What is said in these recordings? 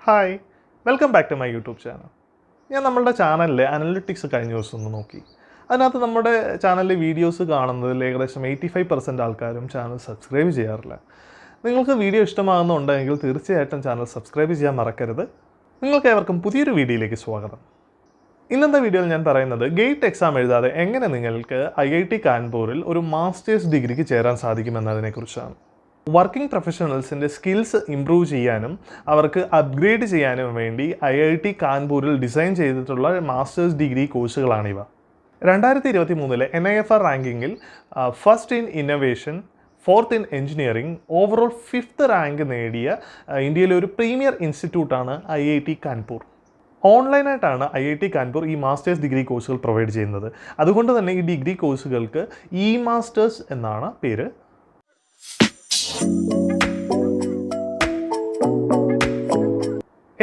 Hi, welcome back to my YouTube channel. ഞാൻ നമ്മളുടെ ചാനലിലെ അനലിറ്റിക്സ് കഴിഞ്ഞ ദിവസം ഒന്ന് നോക്കി. അതിനകത്ത് നമ്മുടെ ചാനലിലെ വീഡിയോസ് കാണുന്നതിൽ ഏകദേശം 85% ആൾക്കാരും ചാനൽ സബ്സ്ക്രൈബ് ചെയ്യാറില്ല. നിങ്ങൾക്ക് വീഡിയോ ഇഷ്ടമാകുന്നുണ്ടെങ്കിൽ തീർച്ചയായിട്ടും ചാനൽ സബ്സ്ക്രൈബ് ചെയ്യാൻ മറക്കരുത്. നിങ്ങൾക്ക് ഏവർക്കും പുതിയൊരു വീഡിയോയിലേക്ക് സ്വാഗതം. ഇന്നത്തെ വീഡിയോയിൽ ഞാൻ പറയുന്നത് ഗേറ്റ് എക്സാം എഴുതാതെ എങ്ങനെ നിങ്ങൾക്ക് IIT കാൺപൂരിൽ ഒരു മാസ്റ്റേഴ്സ് ഡിഗ്രിക്ക് ചേരാൻ സാധിക്കുമെന്നതിനെക്കുറിച്ചാണ്. വർക്കിംഗ് പ്രൊഫഷണൽസിൻ്റെ സ്കിൽസ് ഇംപ്രൂവ് ചെയ്യാനും അവർക്ക് അപ്ഗ്രേഡ് ചെയ്യാനും വേണ്ടി IIT കാൺപൂരിൽ ഡിസൈൻ ചെയ്തിട്ടുള്ള മാസ്റ്റേഴ്സ് ഡിഗ്രി കോഴ്സുകളാണിവ. 2023 NIFR റാങ്കിങ്ങിൽ first in innovation, fourth in engineering, overall 5th rank നേടിയ ഇന്ത്യയിലെ ഒരു പ്രീമിയർ ഇൻസ്റ്റിറ്റ്യൂട്ടാണ് IIT കാൺപൂർ. ഓൺലൈനായിട്ടാണ് IIT കാൺപൂർ ഈ മാസ്റ്റേഴ്സ് ഡിഗ്രി കോഴ്സുകൾ പ്രൊവൈഡ് ചെയ്യുന്നത്. അതുകൊണ്ട് തന്നെ ഈ ഡിഗ്രി കോഴ്സുകൾക്ക് മാസ്റ്റേഴ്സ് എന്നാണ് പേര്.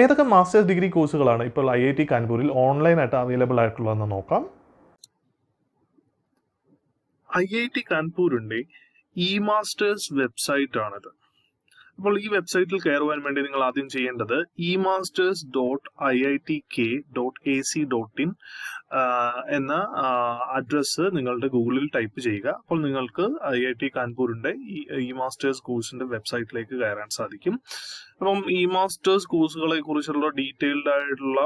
ഏതൊക്കെ മാസ്റ്റേഴ്സ് ഡിഗ്രി കോഴ്സുകളാണ് ഇപ്പോൾ IIT കാൺപൂരിൽ ഓൺലൈനായിട്ട് അവൈലബിൾ ആയിട്ടുള്ളതെന്ന് നോക്കാം. IIT കാൺപൂരിൻ്റെ മാസ്റ്റേഴ്സ് വെബ്സൈറ്റ് ആണിത്. അപ്പോൾ ഈ വെബ്സൈറ്റിൽ കയറുവാൻ വേണ്ടി നിങ്ങൾ ആദ്യം ചെയ്യേണ്ടത് emasters.iitk.ac.in എന്ന അഡ്രസ്സ് നിങ്ങളുടെ ഗൂഗിളിൽ ടൈപ്പ് ചെയ്യുക. അപ്പോൾ നിങ്ങൾക്ക് IIT കാൺപൂരിൻ്റെ ഈ മാസ്റ്റേഴ്സ് കോഴ്സിന്റെ വെബ്സൈറ്റിലേക്ക് കയറാൻ സാധിക്കും. അപ്പം ഈ മാസ്റ്റേഴ്സ് കോഴ്സുകളെ കുറിച്ചുള്ള ഡീറ്റെയിൽഡ് ആയിട്ടുള്ള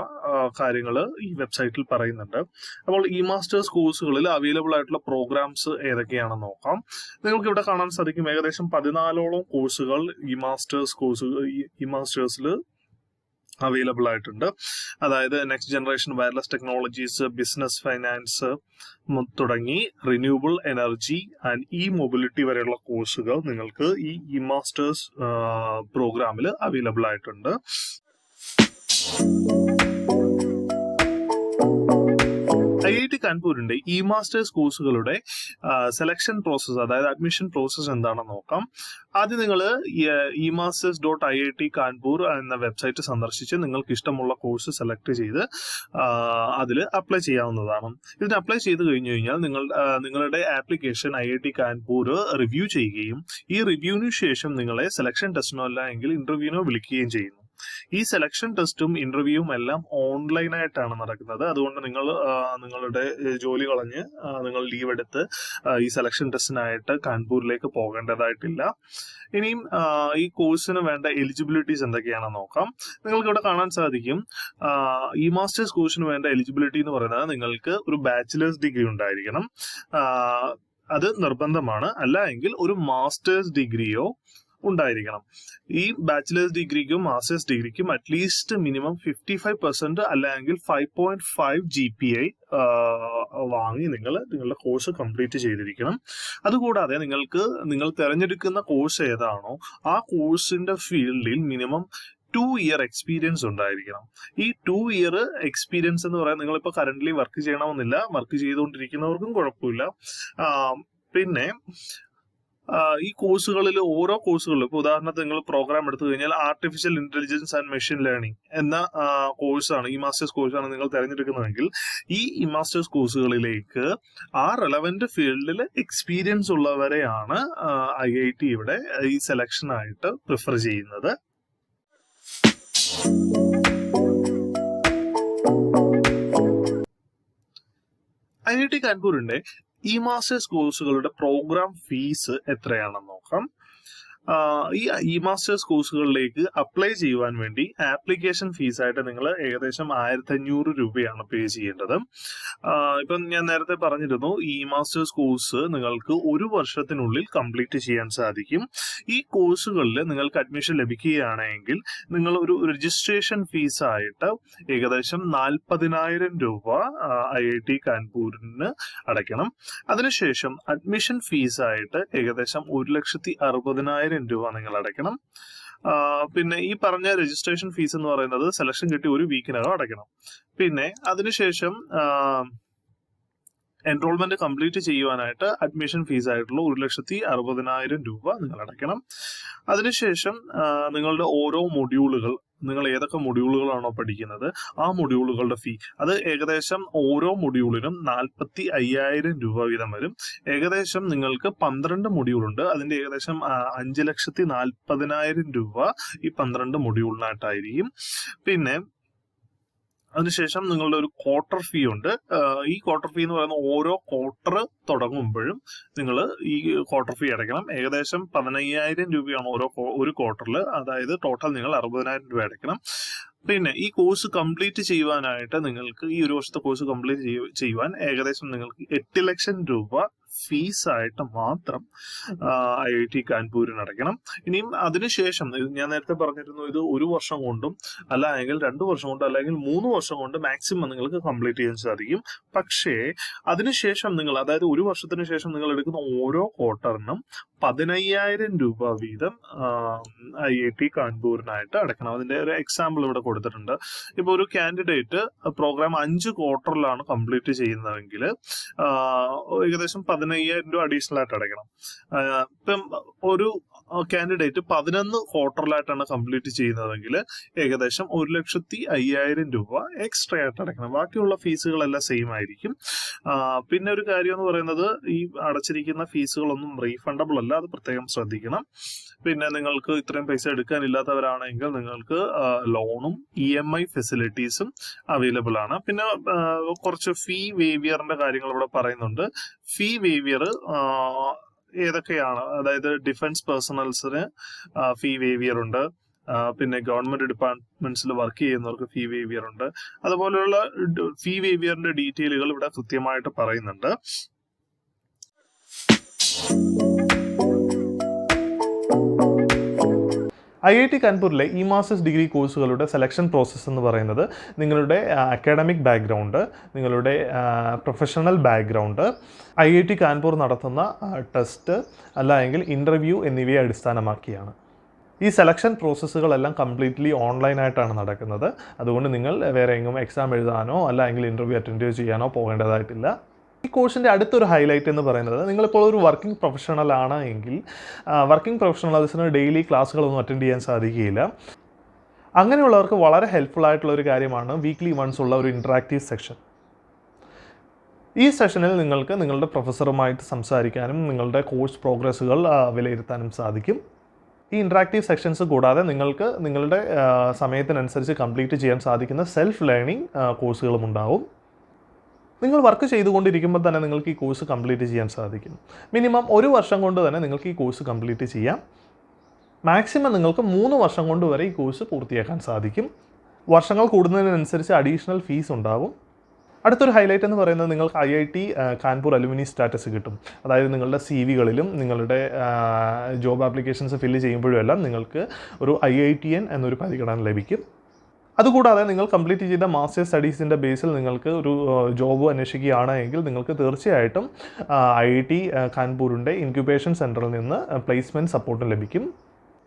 കാര്യങ്ങൾ ഈ വെബ്സൈറ്റിൽ പറയുന്നുണ്ട്. അപ്പോൾ ഈ മാസ്റ്റേഴ്സ് കോഴ്സുകളിൽ അവൈലബിൾ ആയിട്ടുള്ള പ്രോഗ്രാംസ് ഏതൊക്കെയാണെന്ന് നോക്കാം. നിങ്ങൾക്ക് ഇവിടെ കാണാൻ സാധിക്കും ഏകദേശം 14ഓളം കോഴ്സുകൾ ഈ മാസ്റ്റേഴ്സിൽ അവൈലബിൾ ആയിട്ടുണ്ട്. അതായത് next generation wireless technologies, business finance തുടങ്ങി റിന്യൂവബിൾ എനർജി ആൻഡ് മൊബിലിറ്റി വരെയുള്ള കോഴ്സുകൾ നിങ്ങൾക്ക് ഈ മാസ്റ്റേഴ്സ് പ്രോഗ്രാമിൽ അവൈലബിൾ ആയിട്ടുണ്ട്. IIT കാൺപൂരിന്റെ മാസ്റ്റേഴ്സ് കോഴ്സുകളുടെ സെലക്ഷൻ പ്രോസസ്സ്, അതായത് അഡ്മിഷൻ പ്രോസസ്സ് എന്താണെന്ന് നോക്കാം. ആദ്യം നിങ്ങൾ emasters.iit കാൺപൂർ എന്ന വെബ്സൈറ്റ് സന്ദർശിച്ച് നിങ്ങൾക്ക് ഇഷ്ടമുള്ള കോഴ്സ് സെലക്ട് ചെയ്ത് അതിൽ അപ്ലൈ ചെയ്യാവുന്നതാണ്. ഇതിന് അപ്ലൈ ചെയ്ത് കഴിഞ്ഞു കഴിഞ്ഞാൽ നിങ്ങളുടെ ആപ്ലിക്കേഷൻ IIT കാൺപൂർ റിവ്യൂ ചെയ്യുകയും ഈ റിവ്യൂവിന് ശേഷം നിങ്ങളെ സെലക്ഷൻ ടെസ്റ്റിനോ അല്ല എങ്കിൽ ഇന്റർവ്യൂവിനോ വിളിക്കുകയും ചെയ്യുന്നു. ഈ സെലക്ഷൻ ടെസ്റ്റും ഇന്റർവ്യൂവും എല്ലാം ഓൺലൈനായിട്ടാണ് നടക്കുന്നത്. അതുകൊണ്ട് നിങ്ങളുടെ ജോലി കളഞ്ഞ് നിങ്ങൾ ലീവ് എടുത്ത് ഈ സെലക്ഷൻ ടെസ്റ്റിനായിട്ട് കാൺപൂരിലേക്ക് പോകേണ്ടതായിട്ടില്ല. ഇനിയും ഈ കോഴ്സിന് വേണ്ട എലിജിബിലിറ്റീസ് എന്തൊക്കെയാണെന്ന് നോക്കാം. നിങ്ങൾക്ക് ഇവിടെ കാണാൻ സാധിക്കും ഈ മാസ്റ്റേഴ്സ് കോഴ്സിന് വേണ്ട എലിജിബിലിറ്റി എന്ന് പറയുന്നത് നിങ്ങൾക്ക് ഒരു ബാച്ചിലേഴ്സ് ഡിഗ്രി ഉണ്ടായിരിക്കണം. അത് നിർബന്ധമാണ്. അല്ല എങ്കിൽ ഒരു മാസ്റ്റേഴ്സ് ഡിഗ്രിയോ ഉണ്ടായിരിക്കണം. ഈ ബാച്ചിലേഴ്സ് ഡിഗ്രിക്കും മാസ്റ്റേഴ്സ് ഡിഗ്രിക്കും അറ്റ്ലീസ്റ്റ് മിനിമം 55% അല്ലെങ്കിൽ 5.5 GPA വാങ്ങി നിങ്ങളുടെ കോഴ്സ് കംപ്ലീറ്റ് ചെയ്തിരിക്കണം. അതുകൂടാതെ നിങ്ങൾ തിരഞ്ഞെടുക്കുന്ന കോഴ്സ് ഏതാണോ ആ കോഴ്സിന്റെ ഫീൽഡിൽ മിനിമം 2 year എക്സ്പീരിയൻസ് ഉണ്ടായിരിക്കണം. ഈ 2 year എക്സ്പീരിയൻസ് എന്ന് പറയാൻ നിങ്ങളിപ്പോൾ കറന്റ്ലി വർക്ക് ചെയ്യണമെന്നില്ല. വർക്ക് ചെയ്തുകൊണ്ടിരിക്കുന്നവർക്കും കുഴപ്പമില്ല. പിന്നെ ഈ കോഴ്സുകളിൽ ഓരോ കോഴ്സുകളിലും ഇപ്പോൾ ഉദാഹരണത്തിന് നിങ്ങൾ പ്രോഗ്രാം എടുത്തു കഴിഞ്ഞാൽ artificial intelligence and machine learning എന്ന കോഴ്സാണ്, ഈ മാസ്റ്റേഴ്സ് കോഴ്സാണ് നിങ്ങൾ തിരഞ്ഞെടുക്കുന്നതെങ്കിൽ ഈ മാസ്റ്റേഴ്സ് കോഴ്സുകളിലേക്ക് ആ റെലവന്റ് ഫീൽഡിൽ എക്സ്പീരിയൻസ് ഉള്ളവരെയാണ് IIT ഇവിടെ ഈ സെലക്ഷനായിട്ട് പ്രിഫർ ചെയ്യുന്നത്. IIT കാൺപൂരിന്റെ ഈ മാസ്റ്റേഴ്സ് കോഴ്സുകളുടെ പ്രോഗ്രാം ഫീസ് എത്രയാണെന്ന് നോക്കാം. ഈ മാസ്റ്റേഴ്സ് കോഴ്സുകളിലേക്ക് അപ്ലൈ ചെയ്യുവാൻ വേണ്ടി ആപ്ലിക്കേഷൻ ഫീസായിട്ട് നിങ്ങൾ ഏകദേശം 1500 രൂപയാണ് പേ ചെയ്യേണ്ടത്. ഇപ്പം ഞാൻ നേരത്തെ പറഞ്ഞിരുന്നു ഈ മാസ്റ്റേഴ്സ് കോഴ്സ് നിങ്ങൾക്ക് 1 വർഷത്തിനുള്ളിൽ കംപ്ലീറ്റ് ചെയ്യാൻ സാധിക്കും. ഈ കോഴ്സുകളിൽ നിങ്ങൾക്ക് അഡ്മിഷൻ ലഭിക്കുകയാണെങ്കിൽ നിങ്ങൾ ഒരു രജിസ്ട്രേഷൻ ഫീസായിട്ട് ഏകദേശം 40,000 രൂപ IIT കാൺപൂരിന് അടയ്ക്കണം. അതിനുശേഷം അഡ്മിഷൻ ഫീസായിട്ട് ഏകദേശം 1,60,000 രൂപ നിങ്ങൾ അടയ്ക്കണം. പിന്നെ ഈ പറഞ്ഞ രജിസ്ട്രേഷൻ ഫീസ് എന്ന് പറയുന്നത് സെലക്ഷൻ കിട്ടി 1 വീക്കിനകം അടയ്ക്കണം. പിന്നെ അതിനുശേഷം എൻറോൾമെന്റ് കംപ്ലീറ്റ് ചെയ്യുവാനായിട്ട് അഡ്മിഷൻ ഫീസ് ആയിട്ടുള്ള 1,60,000 രൂപ നിങ്ങൾ അടയ്ക്കണം. അതിനുശേഷം നിങ്ങളുടെ ഓരോ മൊഡ്യൂളുകൾ നിങ്ങൾ ഏതൊക്കെ മൊഡ്യൂളുകളാണോ പഠിക്കുന്നത് ആ മൊഡ്യൂളുകളുടെ ഫീ അത് ഏകദേശം ഓരോ മൊഡ്യൂളിനും 45,000 രൂപ വീതം വരും. ഏകദേശം നിങ്ങൾക്ക് 12 മൊഡ്യൂളുണ്ട്. അതിന്റെ ഏകദേശം 5,40,000 രൂപ ഈ 12 മൊഡ്യൂളിനായിട്ടായിരിക്കും. പിന്നെ അതിനുശേഷം നിങ്ങളുടെ ഒരു ക്വാർട്ടർ ഫീ ഉണ്ട്. ഈ ക്വാർട്ടർ ഫീ എന്ന് പറയുന്ന ഓരോ ക്വാർട്ടർ തുടങ്ങുമ്പോഴും നിങ്ങൾ ഈ ക്വാർട്ടർ ഫീ അടയ്ക്കണം. ഏകദേശം 15,000 രൂപയാണ് ഒരു ക്വാർട്ടറിൽ. അതായത് ടോട്ടൽ നിങ്ങൾ 60,000 രൂപ അടയ്ക്കണം. പിന്നെ ഈ കോഴ്സ് കംപ്ലീറ്റ് ചെയ്യുവാനായിട്ട് നിങ്ങൾക്ക് ഈ ഒരു വർഷത്തെ കോഴ്സ് കംപ്ലീറ്റ് ചെയ്യുവാൻ ഏകദേശം നിങ്ങൾക്ക് 8 ലക്ഷം രൂപ ഫീസായിട്ട് മാത്രം IIT കാൺപൂരിന് അടയ്ക്കണം. ഇനിയും അതിനുശേഷം ഞാൻ നേരത്തെ പറഞ്ഞിരുന്നു, ഇത് 1 വർഷം കൊണ്ടും അല്ല എങ്കിൽ 2 വർഷം കൊണ്ടും അല്ലെങ്കിൽ 3 വർഷം കൊണ്ട് മാക്സിമം നിങ്ങൾക്ക് കംപ്ലീറ്റ് ചെയ്യാൻ സാധിക്കും. പക്ഷേ അതിനുശേഷം നിങ്ങൾ, അതായത് 1 വർഷത്തിന് ശേഷം നിങ്ങൾ എടുക്കുന്ന ഓരോ ക്വാർട്ടറിനും 15,000 രൂപ വീതം IIT കാൺപൂരിനായിട്ട് അടയ്ക്കണം. അതിന്റെ ഒരു എക്സാമ്പിൾ ഇവിടെ കൊടുത്തിട്ടുണ്ട്. ഇപ്പൊ ഒരു കാൻഡിഡേറ്റ് പ്രോഗ്രാം 5 ക്വാർട്ടറിലാണ് കംപ്ലീറ്റ് ചെയ്യുന്നതെങ്കിൽ ഏകദേശം 15,000 രൂപ അഡീഷണൽ ആയിട്ട് അടയ്ക്കണം. ഇപ്പം ഒരു കാൻഡിഡേറ്റ് 11 ക്വാർട്ടറിലായിട്ടാണ് കംപ്ലീറ്റ് ചെയ്യുന്നതെങ്കിൽ ഏകദേശം 1,05,000 രൂപ എക്സ്ട്രാ ആയിട്ട് അടയ്ക്കണം. ബാക്കിയുള്ള ഫീസുകളെല്ലാം സെയിം ആയിരിക്കും. പിന്നെ ഒരു കാര്യം എന്ന് പറയുന്നത്, ഈ അടച്ചിരിക്കുന്ന ഫീസുകളൊന്നും റീഫണ്ടബിൾ അല്ല, അത് പ്രത്യേകം ശ്രദ്ധിക്കണം. പിന്നെ നിങ്ങൾക്ക് ഇത്രയും പൈസ എടുക്കാനില്ലാത്തവരാണെങ്കിൽ നിങ്ങൾക്ക് ലോണും EMI ഫെസിലിറ്റീസും അവൈലബിൾ ആണ്. പിന്നെ കുറച്ച് ഫീ വേവിയറിന്റെ കാര്യങ്ങൾ ഇവിടെ പറയുന്നുണ്ട്. ഫീ വേവിയർ ഏതൊക്കെയാണ്? അതായത് ഡിഫൻസ് പേഴ്സണൽസിന് ഫീ വേവിയർ ഉണ്ട്. പിന്നെ ഗവൺമെന്റ് ഡിപ്പാർട്ട്മെന്റ്സിൽ വർക്ക് ചെയ്യുന്നവർക്ക് ഫീ വേവിയർ ഉണ്ട്. അതുപോലെയുള്ള ഫീ വേവിയറിന്റെ ഡീറ്റെയിലുകൾ ഇവിടെ കൃത്യമായിട്ട് പറയുന്നുണ്ട്. IIT കാൺപൂരിലെ ഈ മാസ്റ്റേഴ്സ് ഡിഗ്രി കോഴ്സുകളുടെ സെലക്ഷൻ പ്രോസസ്സ് എന്ന് പറയുന്നത് നിങ്ങളുടെ അക്കാഡമിക് ബാക്ക്ഗ്രൗണ്ട്, നിങ്ങളുടെ പ്രൊഫഷണൽ ബാക്ക്ഗ്രൗണ്ട്, IIT കാൺപൂർ നടത്തുന്ന ടെസ്റ്റ് അല്ല എങ്കിൽ ഇൻ്റർവ്യൂ എന്നിവയെ അടിസ്ഥാനമാക്കിയാണ്. ഈ സെലക്ഷൻ പ്രോസസ്സുകളെല്ലാം കംപ്ലീറ്റ്ലി ഓൺലൈനായിട്ടാണ് നടക്കുന്നത്. അതുകൊണ്ട് നിങ്ങൾ വേറെ എങ്ങും എക്സാം എഴുതാനോ അല്ല എങ്കിൽ ഇൻ്റർവ്യൂ അറ്റൻഡ് ചെയ്യാനോ പോകേണ്ടതായിട്ടില്ല. ഈ കോഴ്സിൻ്റെ അടുത്തൊരു ഹൈലൈറ്റ് എന്ന് പറയുന്നത്, നിങ്ങളിപ്പോൾ ഒരു വർക്കിംഗ് പ്രൊഫഷണൽ ആണ് എങ്കിൽ വർക്കിംഗ് പ്രൊഫഷണൽസിന് ഡെയിലി ക്ലാസ്സുകളൊന്നും അറ്റൻഡ് ചെയ്യാൻ സാധിക്കുകയില്ല. അങ്ങനെയുള്ളവർക്ക് വളരെ ഹെൽപ്ഫുൾ ആയിട്ടുള്ള ഒരു കാര്യമാണ് വീക്ക്ലി വൺസ് ഉള്ള ഒരു ഇൻറ്ററാക്റ്റീവ് സെഷൻ. ഈ സെഷനിൽ നിങ്ങൾക്ക് നിങ്ങളുടെ പ്രൊഫസറുമായിട്ട് സംസാരിക്കാനും നിങ്ങളുടെ കോഴ്സ് പ്രോഗ്രസ്സുകൾ വിലയിരുത്താനും സാധിക്കും. ഈ ഇൻറ്ററാക്റ്റീവ് സെക്ഷൻസ് കൂടാതെ നിങ്ങൾക്ക് നിങ്ങളുടെ സമയത്തിനനുസരിച്ച് കംപ്ലീറ്റ് ചെയ്യാൻ സാധിക്കുന്ന സെൽഫ് ലേണിംഗ് കോഴ്സുകളും ഉണ്ടാവും. നിങ്ങൾ വർക്ക് ചെയ്തുകൊണ്ടിരിക്കുമ്പോൾ തന്നെ നിങ്ങൾക്ക് ഈ കോഴ്സ് കംപ്ലീറ്റ് ചെയ്യാൻ സാധിക്കും. മിനിമം 1 വർഷം കൊണ്ട് തന്നെ നിങ്ങൾക്ക് ഈ കോഴ്സ് കംപ്ലീറ്റ് ചെയ്യാം. മാക്സിമം നിങ്ങൾക്ക് 3 വർഷം കൊണ്ട് വരെ ഈ കോഴ്സ് പൂർത്തിയാക്കാൻ സാധിക്കും. വർഷങ്ങൾ കൂടുന്നതിനനുസരിച്ച് അഡീഷണൽ ഫീസ് ഉണ്ടാവും. അടുത്തൊരു ഹൈലൈറ്റ് എന്ന് പറയുന്നത്, നിങ്ങൾക്ക് IIT കാൺപൂർ അലുമിനി സ്റ്റാറ്റസ് കിട്ടും. അതായത് നിങ്ങളുടെ CV-കളിലും നിങ്ങളുടെ ജോബ് ആപ്ലിക്കേഷൻസ് ഫില്ല് ചെയ്യുമ്പോഴും എല്ലാം നിങ്ങൾക്ക് ഒരു IITN എന്നൊരു പരിഗണന ലഭിക്കും. അതുകൂടാതെ നിങ്ങൾ കംപ്ലീറ്റ് ചെയ്ത മാസ്റ്റേഴ്സ് സ്റ്റഡീസിൻ്റെ ബേസിൽ നിങ്ങൾക്ക് ഒരു ജോബ് അന്വേഷിക്കുകയാണ് എങ്കിൽ നിങ്ങൾക്ക് തീർച്ചയായിട്ടും IIT കാൺപൂരിൻ്റെ ഇൻക്യുബേഷൻ സെൻറ്ററിൽ നിന്ന് പ്ലേസ്മെൻറ്റ് സപ്പോർട്ടും ലഭിക്കും.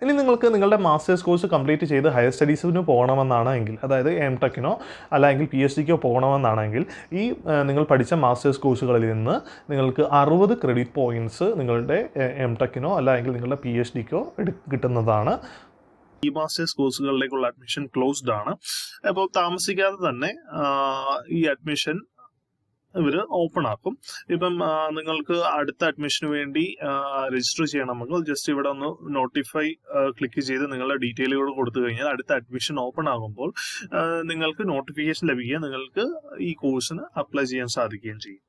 ഇനി നിങ്ങൾക്ക് നിങ്ങളുടെ മാസ്റ്റേഴ്സ് കോഴ്സ് കംപ്ലീറ്റ് ചെയ്ത് ഹയർ സ്റ്റഡീസിന് പോകണമെന്നാണ് എങ്കിൽ, അതായത് MTechനോ അല്ലെങ്കിൽ PhDക്കോ പോകണമെന്നാണെങ്കിൽ, ഈ നിങ്ങൾ പഠിച്ച മാസ്റ്റേഴ്സ് കോഴ്സുകളിൽ നിന്ന് നിങ്ങൾക്ക് 60 ക്രെഡിറ്റ് പോയിൻറ്റ്സ് നിങ്ങളുടെ MTechനോ അല്ലെങ്കിൽ നിങ്ങളുടെ PhDക്കോ കിട്ടുന്നതാണ്. ഈ മാസ്റ്റേഴ്സ് കോഴ്സുകളിലേക്കുള്ള അഡ്മിഷൻ ക്ലോസ്ഡ് ആണ്. അപ്പോൾ താമസിക്കാതെ തന്നെ ഈ അഡ്മിഷൻ ഇവർ ഓപ്പൺ ആക്കും. ഇപ്പം നിങ്ങൾക്ക് അടുത്ത അഡ്മിഷന് വേണ്ടി രജിസ്റ്റർ ചെയ്യണമെങ്കിൽ ജസ്റ്റ് ഇവിടെ ഒന്ന് നോട്ടിഫൈ ക്ലിക്ക് ചെയ്ത് നിങ്ങളുടെ ഡീറ്റെയിലുകൾ കൊടുത്തു കഴിഞ്ഞാൽ അടുത്ത അഡ്മിഷൻ ഓപ്പൺ ആകുമ്പോൾ നിങ്ങൾക്ക് നോട്ടിഫിക്കേഷൻ ലഭിക്കുകയും നിങ്ങൾക്ക് ഈ കോഴ്സിന് അപ്ലൈ ചെയ്യാൻ സാധിക്കുകയും ചെയ്യും.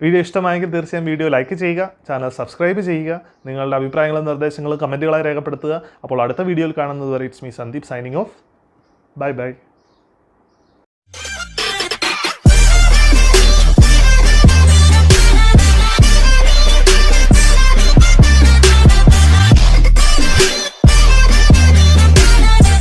വീഡിയോ ഇഷ്ടമായെങ്കിൽ തീർച്ചയായും വീഡിയോ ലൈക്ക് ചെയ്യുക, ചാനൽ സബ്സ്ക്രൈബ് ചെയ്യുക, നിങ്ങളുടെ അഭിപ്രായങ്ങളും നിർദ്ദേശങ്ങളും കമൻറ്റുകളായി രേഖപ്പെടുത്തുക. അപ്പോൾ അടുത്ത വീഡിയോയിൽ കാണുന്നത് വരെ it's me Sandeep signing off. Bye bye.